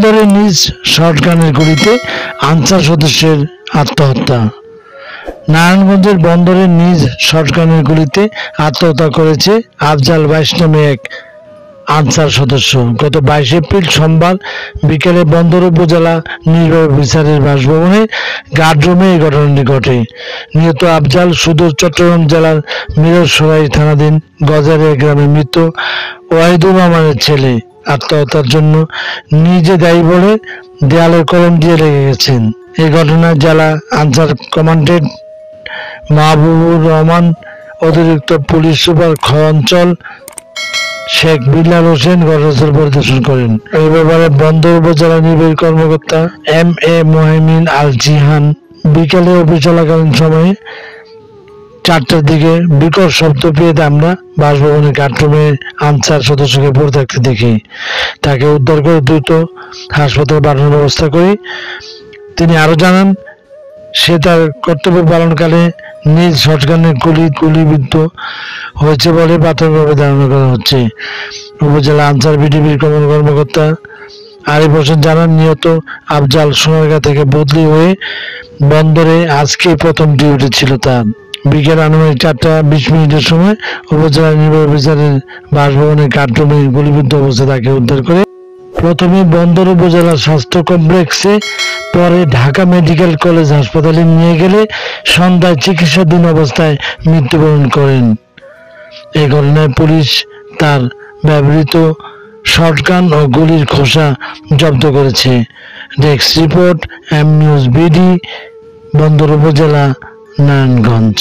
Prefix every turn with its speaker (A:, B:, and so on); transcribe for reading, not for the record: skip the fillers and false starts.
A: বন্দরে নিজ শটগানের গুলিতে আনসার সদস্যের আত্মহত্যা। নারায়ণগঞ্জের বন্দরে নিজ শটগানের গুলিতে আত্মহত্যা করেছে আফজাল 22 নামে এক আনসার সদস্য। গত 22 এপ্রিল সোমবার বিকেলে বন্দর উপজেলা নির্বাহী অফিসারের বাসভবনে গার্ডরুমে এই ঘটনাটি ঘটে। নিহত আফজাল সুদূর চট্টগ্রাম জেলার মিরসরাই থানাধীন গজারিয়া গ্রামের মৃত ওয়াহিদুর রহমানের ছেলে। আত্মহত্যার জন্য নিজে দায়ী বলে দেয়ালে কলম দিয়ে লেগে গেছেন। এই ঘটনায় জেলা আনসার কমান্ডেন্ট মাহবুবুর রহমান, অতিরিক্ত পুলিশ সুপার খ অঞ্চল শেখ বিল্লাল হোসেন ঘটনাস্থল পরিদর্শন করেন। এই ব্যাপারে বন্দর উপজেলা নির্বাহী কর্মকর্তা MA মোহাইমিন আল জিহান বিকেলে অফিস চলাকালীন সময়ে 4টার দিকে বিকট শব্দ পেয়ে আমরা বাসভবনের গার্ডরুমে আনসার সদস্যকে পড়ে থাকতে দেখি। তাকে উদ্ধার করে দ্রুত হাসপাতালে পাঠানোর ব্যবস্থা করি। তিনি আরো জানান, সে তার কর্তব্য পালনকালে নিজ শটগানের গুলিবিদ্ধ হয়েছে বলে প্রাথমিকভাবে ধারণা করা হচ্ছে। উপজেলা আনসার বিডিবির কর্মকর্তা আরিফ হোসেন জানান, নিহত আফজাল সোনারগাঁ থেকে বদলি হয়ে বন্দরে আজকে প্রথম ডিউটি ছিল তার। বিকেল আনুমানিক 4:20 সময় উপজেলা নির্বাহী অফিসারের বাসভবনের গার্ডরুমে গুলিবিদ্ধ অবস্থায় তাকে উদ্ধার করে প্রথমে বন্দর উপজেলা স্বাস্থ্য কমপ্লেক্সে, পরে ঢাকা মেডিকেল কলেজ হাসপাতালে নিয়ে গেলে সন্ধ্যায় চিকিৎসাধীন অবস্থায় মৃত্যুবরণ করেন। এই ঘটনায় পুলিশ তার ব্যবহৃত শটগান ও গুলির খোসা জব্দ করেছে। Desk report, M news BD, বন্দর উপজেলা, নারায়ণগঞ্জ।